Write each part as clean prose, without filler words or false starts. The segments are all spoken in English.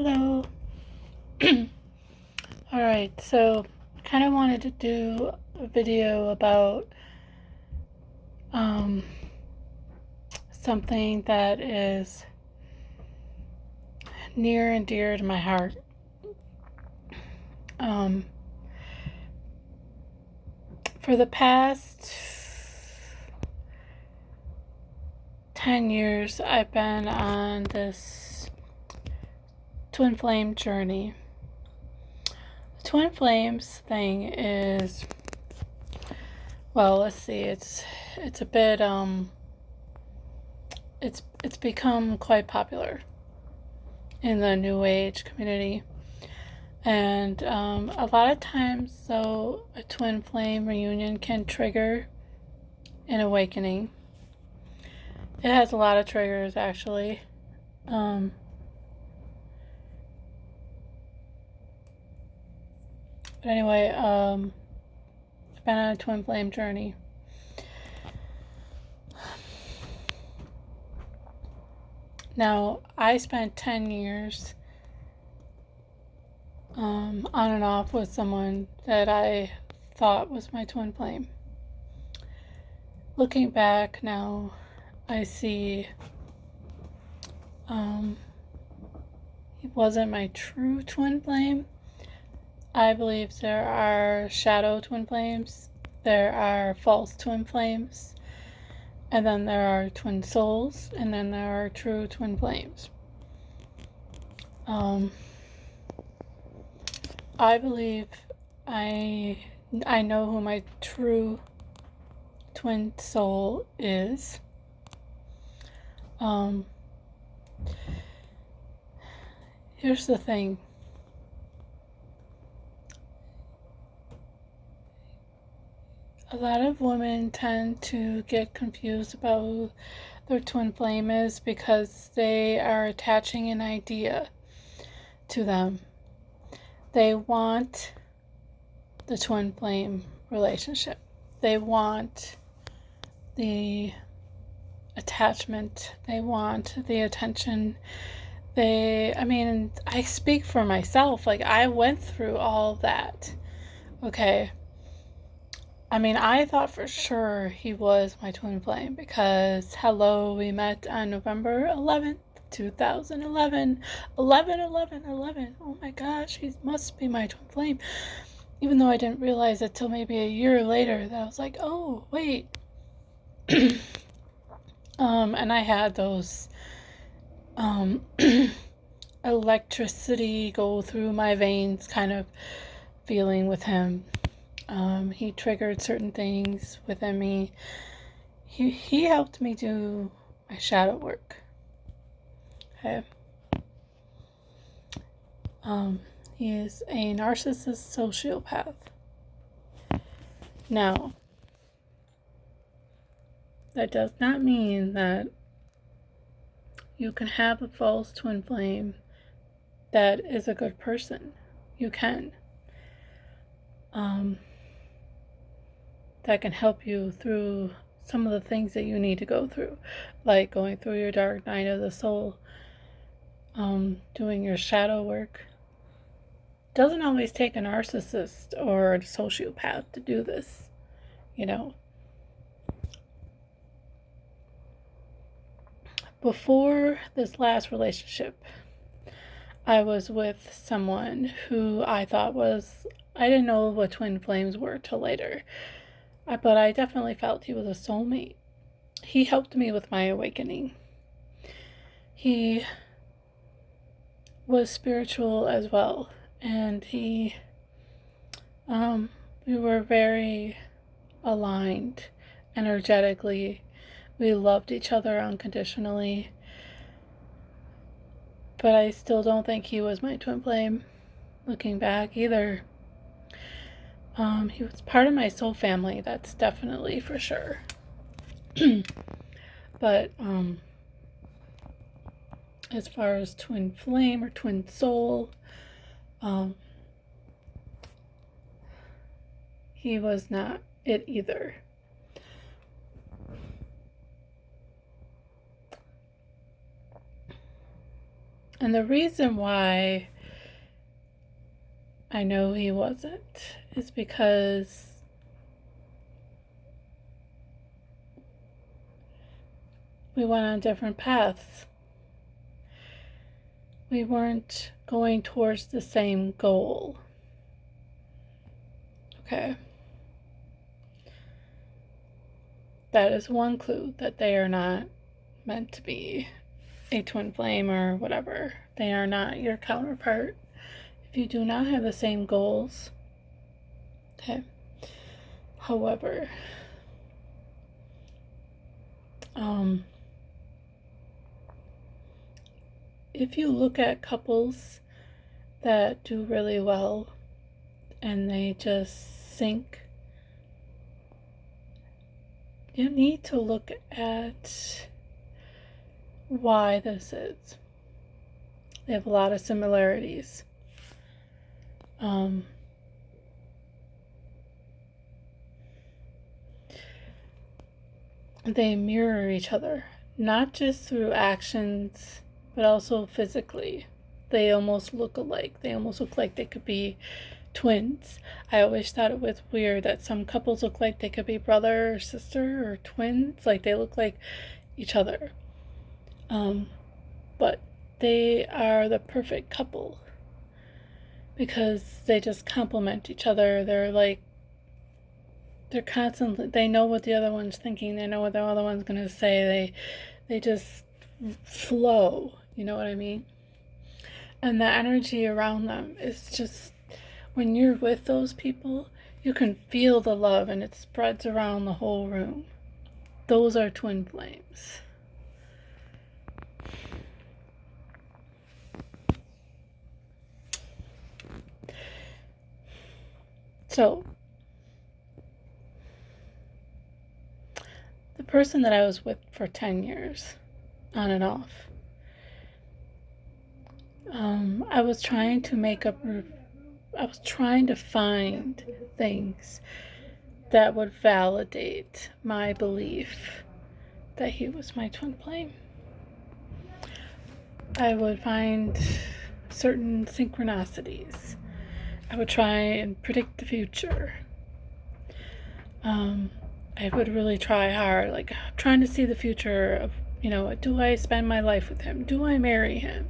Hello. Alright, so I kind of wanted to do a video about um, something that is near and dear to my heart. Um, for the past 10 years, I've been on this twin flame journey. The twin flames thing is, well, let's see, it's a bit it's become quite popular in the New Age community, and a lot of times, though, a twin flame reunion can trigger an awakening. It has a lot of triggers, actually. But anyway, I've been on a twin flame journey. Now, I spent 10 years on and off with someone that I thought was my twin flame. Looking back now, I see he wasn't my true twin flame. I believe there are shadow twin flames, there are false twin flames, and then there are twin souls, and then there are true twin flames. I believe I know who my true twin soul is. Here's the thing. A lot of women tend to get confused about who their twin flame is because they are attaching an idea to them. They want the twin flame relationship. They want the attachment. They want the attention. I speak for myself. Like, I went through all that. Okay. I thought for sure he was my twin flame because, hello, we met on November 11th, 2011. 11. Oh my gosh, he must be my twin flame. Even though I didn't realize it till maybe a year later that I was like, oh, wait. And I had those electricity go through my veins kind of feeling with him. He triggered certain things within me. He helped me do my shadow work. Okay. He is a narcissist sociopath. Now, that does not mean that you can have a false twin flame that is a good person. You can. That can help you through some of the things that you need to go through, like going through your dark night of the soul, doing your shadow work. It doesn't always take a narcissist or a sociopath to do this, Before this last relationship, I was with someone who I thought I didn't know what twin flames were till later, but I definitely felt he was a soulmate. He helped me with my awakening. He was spiritual as well, and we were very aligned energetically. We loved each other unconditionally, but I still don't think he was my twin flame, looking back either. He was part of my soul family, that's definitely for sure. But as far as twin flame or twin soul, he was not it either. And the reason why I know he wasn't is because we went on different paths. We weren't going towards the same goal. Okay. That is one clue that they are not meant to be a twin flame or whatever. They are not your counterpart if you do not have the same goals. Okay. However, if you look at couples that do really well and they just sync, you need to look at why this is. They have a lot of similarities. They mirror each other, not just through actions, but also physically. They almost look alike. They almost look like they could be twins. I always thought it was weird that some couples look like they could be brother or sister or twins. Like they look like each other. But they are the perfect couple because they just complement each other. They're constantly, they know what the other one's thinking. They know what the other one's going to say. They just flow. You know what I mean? And the energy around them is just, when you're with those people, you can feel the love and it spreads around the whole room. Those are twin flames. So, the person that I was with for 10 years, on and off, I was trying to find things that would validate my belief that he was my twin flame. I would find certain synchronicities. I would try and predict the future. I would really try hard, like trying to see the future of, do I spend my life with him? Do I marry him?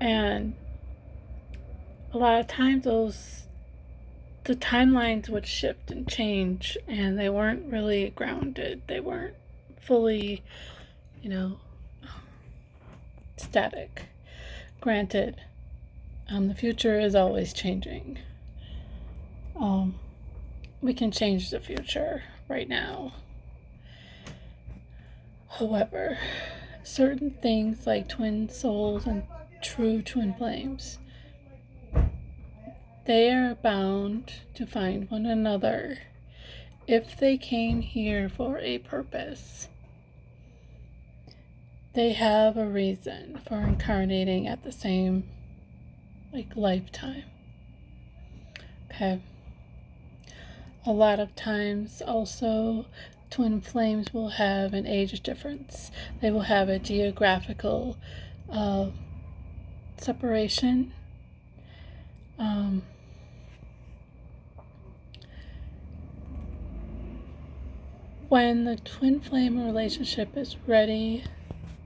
And a lot of times the timelines would shift and change, and they weren't really grounded. They weren't fully, static. Granted, the future is always changing. We can change the future right now. However, certain things like twin souls and true twin flames, they are bound to find one another if they came here for a purpose. They have a reason for incarnating at the same lifetime. Okay. A lot of times also twin flames will have an age difference. They will have a geographical separation. When the twin flame relationship is ready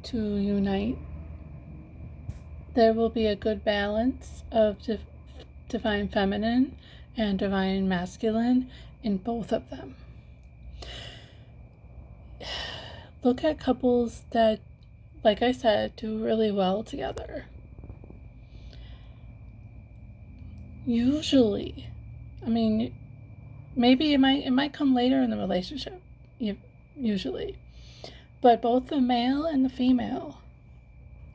to unite, there will be a good balance of divine feminine and divine masculine in both of them. Look at couples that, like I said, do really well together. Usually, maybe it might come later in the relationship, usually, but both the male and the female,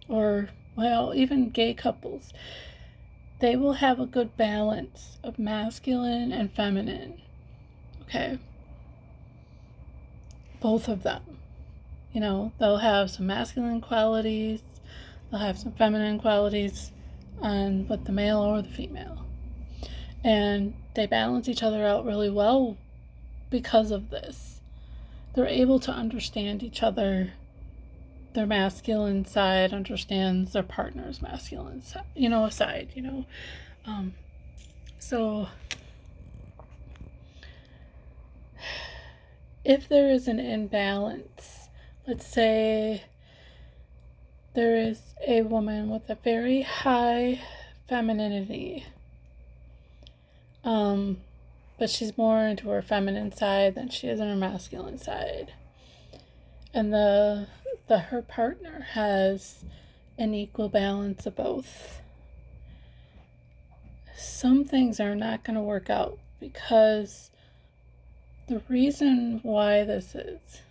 or even gay couples, they will have a good balance of masculine and feminine. Okay, both of them. They'll have some masculine qualities, they'll have some feminine qualities with the male or the female. And they balance each other out really well because of this. They're able to understand each other their masculine side understands their partner's masculine side, side, so if there is an imbalance, let's say there is a woman with a very high femininity, but she's more into her feminine side than she is in her masculine side, and her partner has an equal balance of both, some things are not going to work out, because the reason why this is,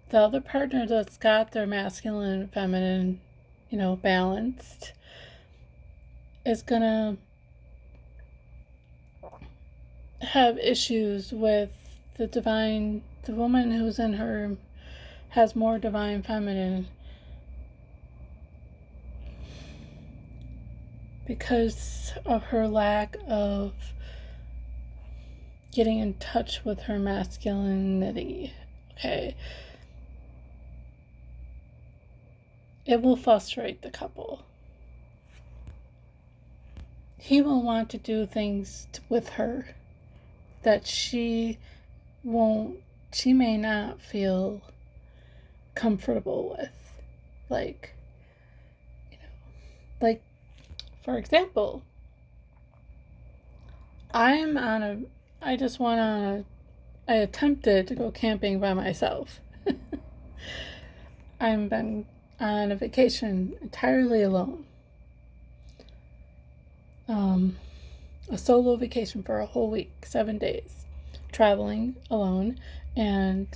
the other partner that's got their masculine and feminine, balanced, is gonna have issues with the woman who's in her, has more divine feminine, because of her lack of getting in touch with her masculinity. Okay, it will frustrate the couple. He will want to do things with her that she may not feel comfortable with. Like, for example, I attempted to go camping by myself. I've been on a vacation entirely alone. A solo vacation for a whole week, 7 days, traveling alone, and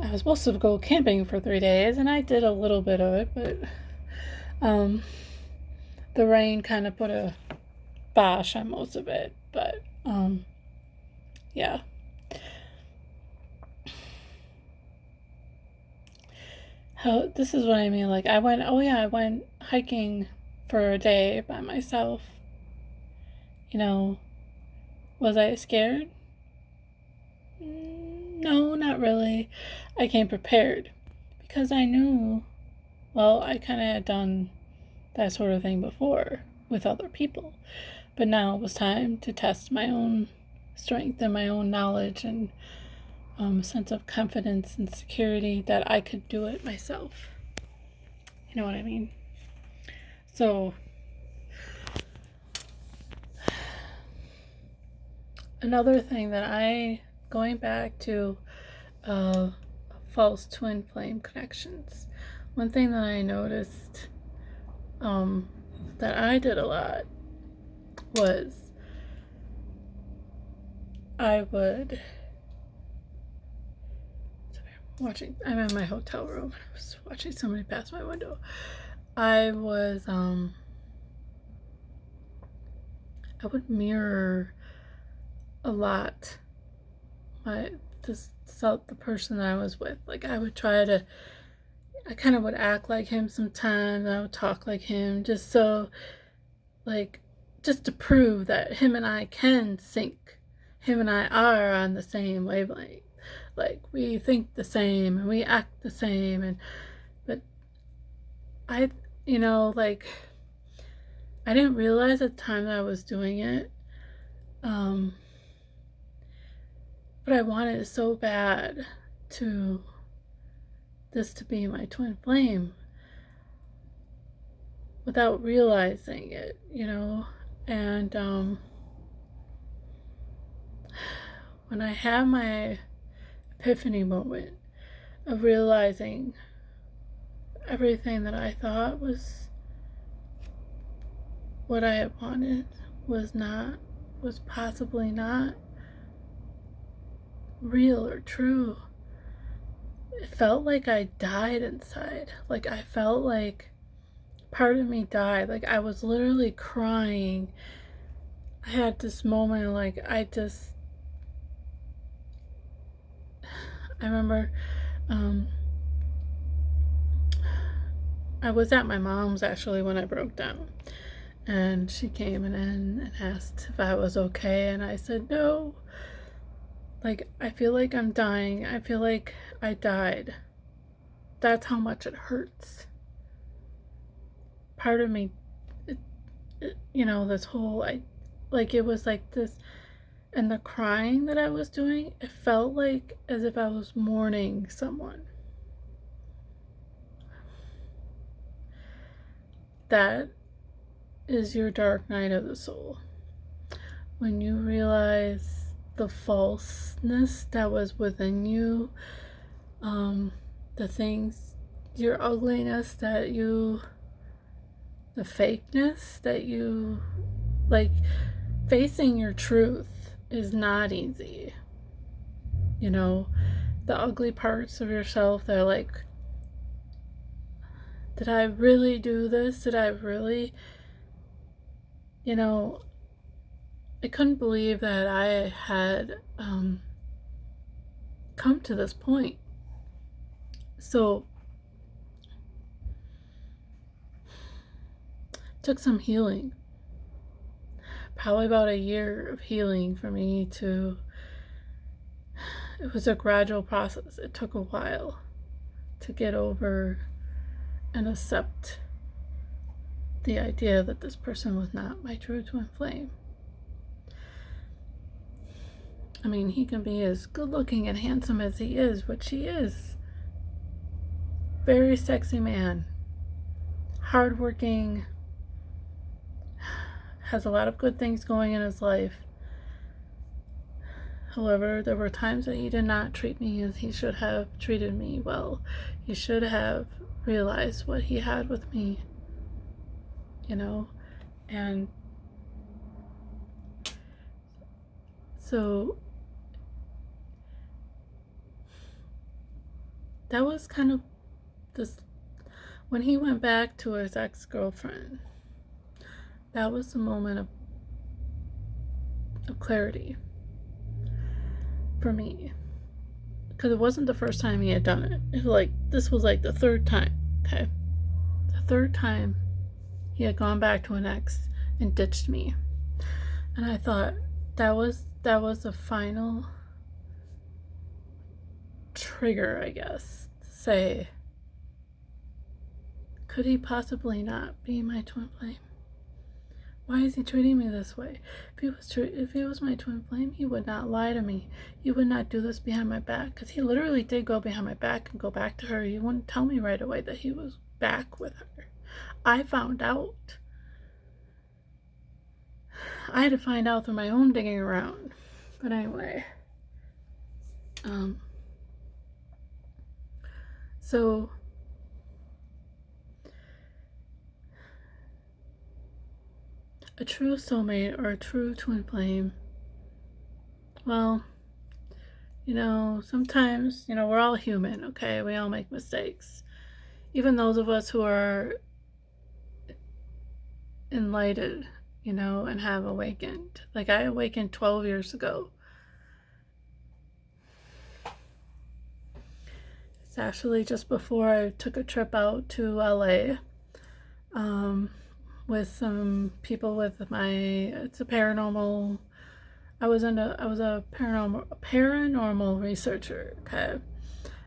I was supposed to go camping for 3 days, and I did a little bit of it, but the rain kind of put a bosh on most of it, but yeah. This is what I mean, like, I went hiking for a day by myself. Was I scared? No, not really. I came prepared, because I knew, I kind of had done that sort of thing before with other people, but now it was time to test my own strength and my own knowledge and sense of confidence and security that I could do it myself. You know what I mean? So, another thing that going back to false twin flame connections, one thing that I noticed that I did a lot was I'm in my hotel room. I was watching somebody pass my window. I would mirror a lot the person that I was with. Like, I kind of would act like him sometimes. I would talk like him, just to prove that him and I can sync. Him and I are on the same wavelength. Like, we think the same and we act the same, but I didn't realize at the time that I was doing it, but I wanted so bad to be my twin flame without realizing it, and when I had my epiphany moment of realizing everything that I thought was what I had wanted was possibly not real or true, it felt like I died inside. Like, I felt like part of me died. Like, I was literally crying. I had this moment, like, I remember I was at my mom's actually when I broke down, and she came in and asked if I was okay, and I said no. Like, I feel like I'm dying. I feel like I died. That's how much it hurts. Part of me, this whole, like, it was like this, and the crying that I was doing, it felt like as if I was mourning someone. That is your dark night of the soul. When you realize the falseness that was within you, the things, your ugliness that you, the fakeness that you, like, facing your truth is not easy. The ugly parts of yourself that are like, did I really do this? Did I really, I couldn't believe that I had come to this point. So it took some healing. Probably about a year of healing for me to, it was a gradual process. It took a while to get over and accept the idea that this person was not my true twin flame. I mean, he can be as good looking and handsome as he is, which he is. Very sexy man. Hardworking. Has a lot of good things going in his life. However, there were times that he did not treat me as he should have treated me well. He should have realized what he had with me, and so that was kind of this, when he went back to his ex-girlfriend, that was the moment of clarity for me, because it wasn't the first time he had done it. It was like, this was like the third time. Okay, the third time he had gone back to an ex and ditched me, and I thought that was the final trigger, I guess, to say, could he possibly not be my twin flame? Why is he treating me this way? If he was my twin flame, he would not lie to me. He would not do this behind my back, because he literally did go behind my back and go back to her. He wouldn't tell me right away that he was back with her. I found out. I had to find out through my own digging around. But anyway, so a true soulmate or a true twin flame, well, sometimes, we're all human, okay? We all make mistakes. Even those of us who are enlightened, and have awakened. Like, I awakened 12 years ago. It's actually just before I took a trip out to LA, with some people it's a paranormal, I was a paranormal researcher, okay?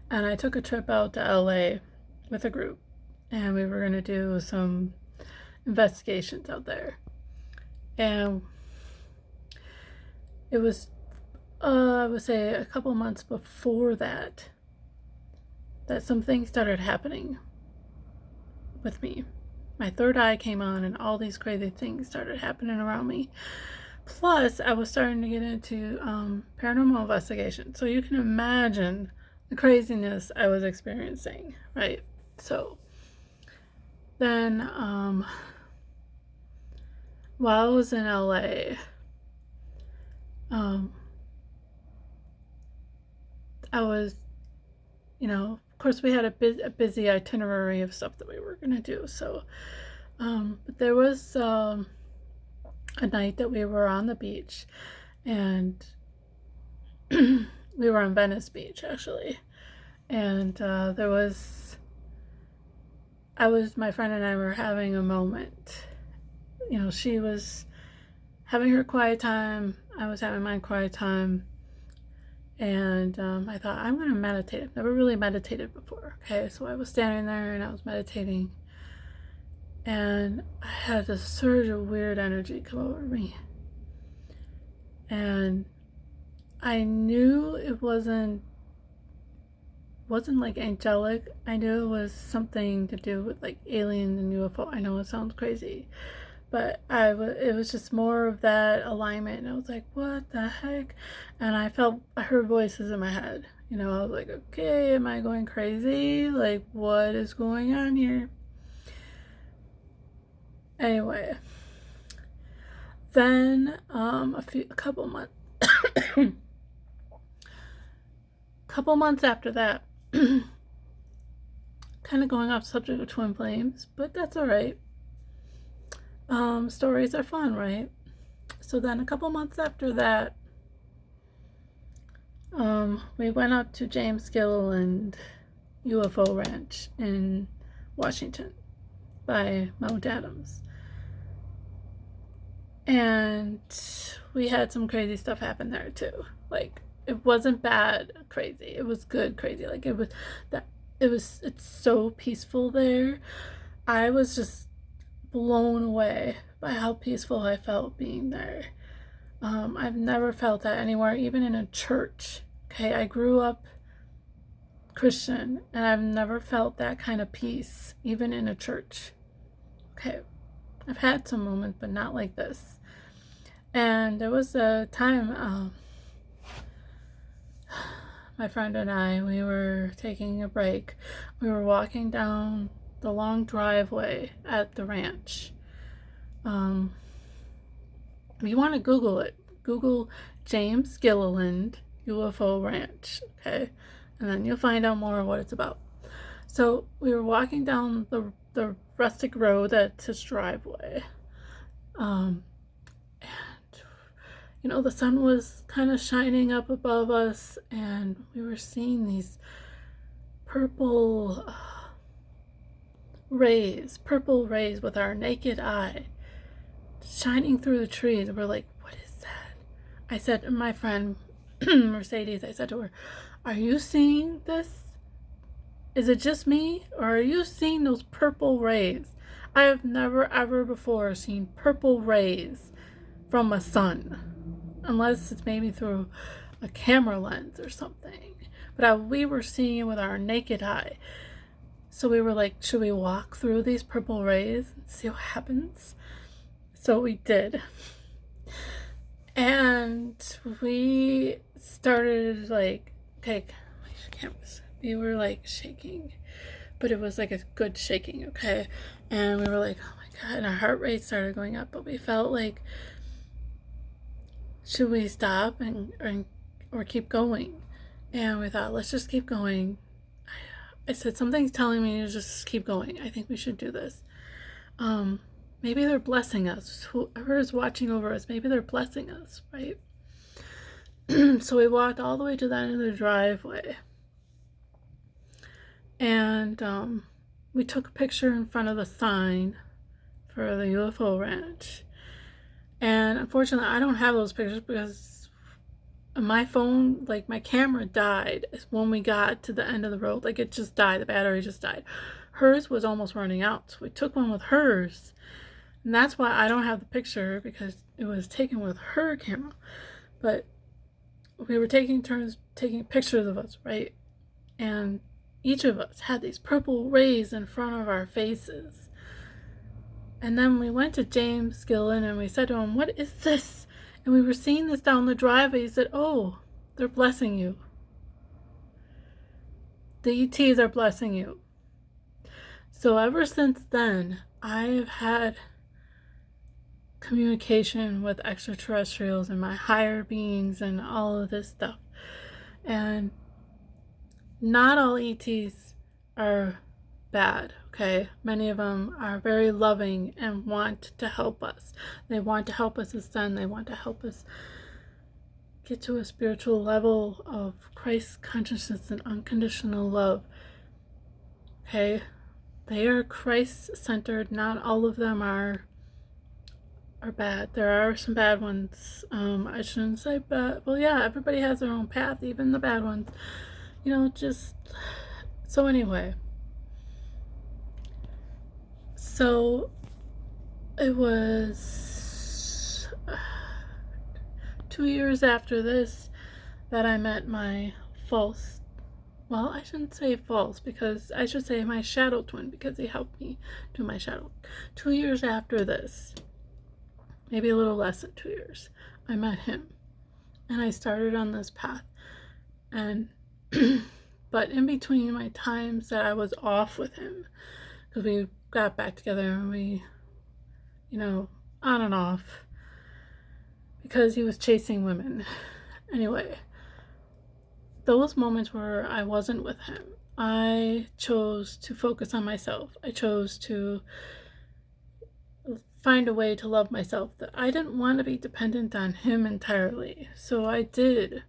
And I took a trip out to LA with a group, and we were going to do some investigations out there. And it was, I would say, a couple months before that some things started happening with me. My third eye came on, and all these crazy things started happening around me. Plus, I was starting to get into paranormal investigation. So you can imagine the craziness I was experiencing, right? So then, while I was in LA, I was, of course, we had a busy itinerary of stuff that we were going to do. So, but there was a night that we were on the beach, and we were on Venice Beach, actually. And my friend and I were having a moment. She was having her quiet time. I was having my quiet time. And I thought, I'm going to meditate. I've never really meditated before. Okay, so I was standing there and I was meditating, and I had this surge of weird energy come over me. And I knew it wasn't like angelic. I knew it was something to do with like aliens and UFO. I know it sounds crazy, but it was just more of that alignment. And I was like, what the heck? And I heard voices in my head. You know, I was like, okay, am I going crazy? Like, what is going on here? Anyway, then a couple months after that, kind of going off subject of twin flames, but that's all right. Stories are fun, right? So then a couple months after that, we went up to James Gilliland UFO Ranch in Washington by Mount Adams. And we had some crazy stuff happen there too. Like, it wasn't bad crazy. It was good crazy. Like, it's so peaceful there. I was just blown away by how peaceful I felt being there. I've never felt that anywhere, even in a church. Okay, I grew up Christian, and I've never felt that kind of peace, even in a church. Okay, I've had some moments, but not like this. And there was a time, my friend and I, we were taking a break. We were walking down the long driveway at the ranch. If you want to Google it, Google James Gilliland UFO Ranch, okay? And then you'll find out more of what it's about. So we were walking down the rustic road that's his driveway. And, you know, the sun was kind of shining up above us, and we were seeing these purple rays with our naked eye shining through the trees. We're like, what is that? I said to my friend Mercedes, I said to her, are you seeing this? Is it just me, or are you seeing those purple rays? I have never ever before seen purple rays from a sun, unless it's maybe through a camera lens or something. But we were seeing it with our naked eye. So we were like, should we walk through these purple rays and see what happens? So we did. And we started like, okay, we were like shaking, but it was like a good shaking, okay? And we were like, oh my God, and our heart rate started going up, but we felt like, should we stop or keep going? And we thought, let's just keep going. I said, something's telling me to just keep going. I think we should do this. Maybe they're blessing us. Whoever is watching over us, maybe they're blessing us, right? So we walked all the way to the end of the driveway. And we took a picture in front of the sign for the UFO Ranch. And unfortunately, I don't have those pictures because my phone, like my camera died when we got to the end of the road. Like, it just died. The battery just died. Hers was almost running out. So we took one with hers. And that's why I don't have the picture, because it was taken with her camera. But we were taking turns taking pictures of us, right? And each of us had these purple rays in front of our faces. And then we went to James Gillen and we said to him, what is this? And we were seeing this down the driveway. He said, oh, they're blessing you. The ETs are blessing you. So ever since then, I've had communication with extraterrestrials and my higher beings and all of this stuff. And not all ETs are bad, okay? Many of them are very loving and want to help us. They want to help us ascend. They want to help us get to a spiritual level of Christ consciousness and unconditional love, okay? They are Christ-centered. Not all of them are are bad. There are some bad ones. I shouldn't say bad. Well, yeah, everybody has their own path, even the bad ones. Just so anyway. So it was 2 years after this that I met my false, well, I shouldn't say false, because I should say my shadow twin, because he helped me do my shadow. 2 years after this, maybe a little less than 2 years, I met him and I started on this path. And but in between my times that I was off with him, because we got back together and we, on and off, because he was chasing women. Anyway, those moments where I wasn't with him, I chose to focus on myself. I chose to find a way to love myself, that I didn't want to be dependent on him entirely. So I did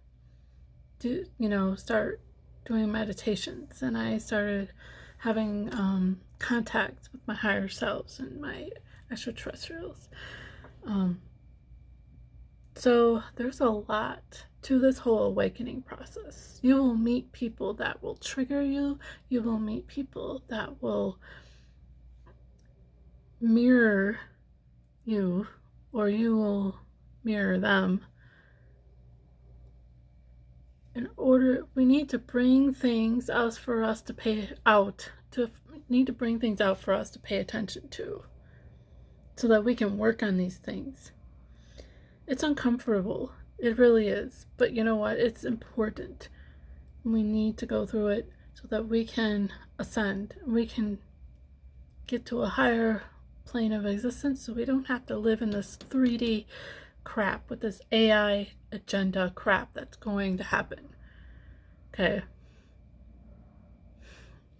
start doing meditations, and I started having contact with my higher selves and my extraterrestrials. So there's a lot to this whole awakening process. You will meet people that will trigger you. You will meet people that will mirror you, or you will mirror them. We need to bring things out for us to pay attention to, so that we can work on these things. It's uncomfortable. It really is. But you know what? It's important. We need to go through it so that we can ascend. We can get to a higher plane of existence, so we don't have to live in this 3D crap with this AI agenda crap that's going to happen. Okay?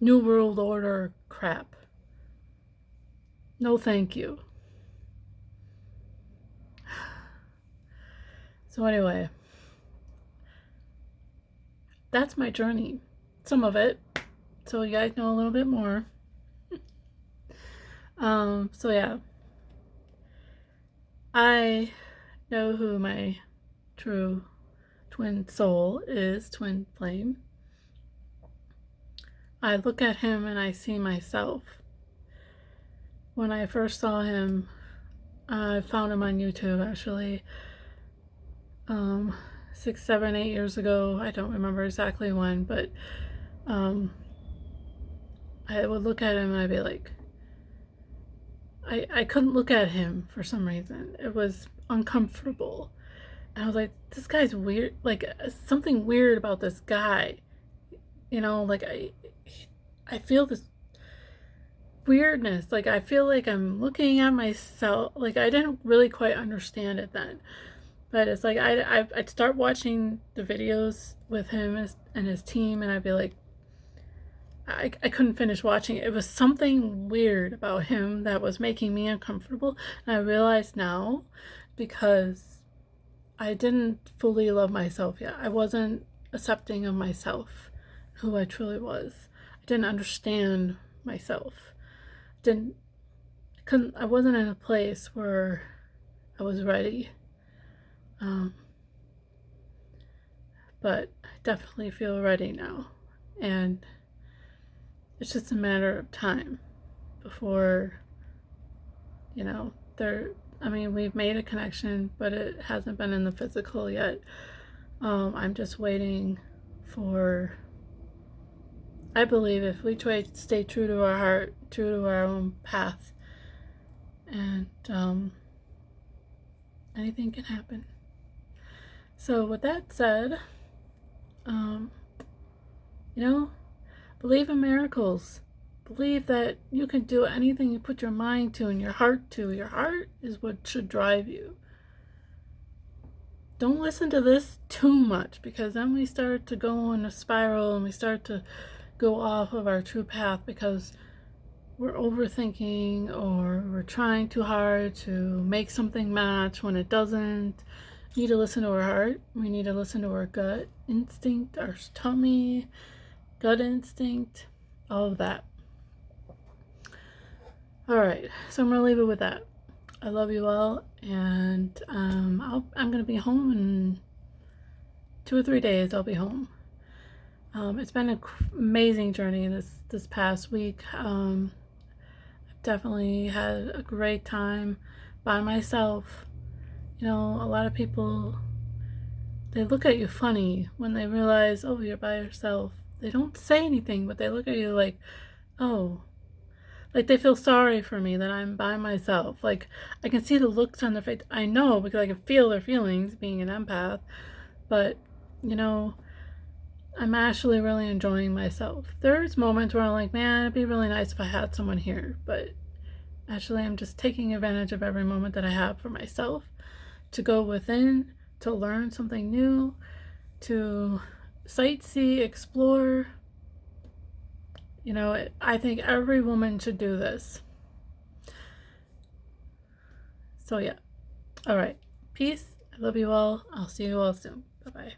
New World Order crap. No thank you. So anyway, that's my journey. Some of it. So you guys know a little bit more. So yeah. I know who my true twin soul is, twin flame. I look at him and I see myself. When I first saw him, I found him on YouTube actually. 6, 7, 8 years ago. I don't remember exactly when, but I would look at him and I'd be like, I couldn't look at him for some reason. It was uncomfortable. And I was like, this guy's weird. Like, something weird about this guy. Like I feel this weirdness. Like, I feel like I'm looking at myself. Like, I didn't really quite understand it then. But it's like I'd start watching the videos with him and his team, and I'd be like, I couldn't finish watching it. It was something weird about him that was making me uncomfortable. And I realize now, because I didn't fully love myself yet. I wasn't accepting of myself, who I truly was. I didn't understand myself. I wasn't in a place where I was ready. But I definitely feel ready now. And it's just a matter of time before, we've made a connection, but it hasn't been in the physical yet. I'm just waiting for, I believe if we try to stay true to our heart, true to our own path, and anything can happen. So with that said, believe in miracles. Believe that you can do anything you put your mind to and your heart to. Your heart is what should drive you. Don't listen to this too much, because then we start to go in a spiral and we start to go off of our true path because we're overthinking, or we're trying too hard to make something match when it doesn't. We need to listen to our heart. We need to listen to our gut instinct, our tummy, gut instinct, all of that. All right, so I'm going to leave it with that. I love you all, and I'm gonna be home in 2 or 3 days. I'll be home. It's been an amazing journey this past week. I've definitely had a great time by myself. You know, a lot of people, they look at you funny when they realize, oh, you're by yourself. They don't say anything, but they look at you like, oh, like they feel sorry for me that I'm by myself. Like, I can see the looks on their face. I know because I can feel their feelings being an empath. But, you know, I'm actually really enjoying myself. There's moments where I'm like, man, it'd be really nice if I had someone here. But actually, I'm just taking advantage of every moment that I have for myself to go within, to learn something new, to sightsee, explore. You know, I think every woman should do this. So, yeah. All right. Peace. I love you all. I'll see you all soon. Bye-bye.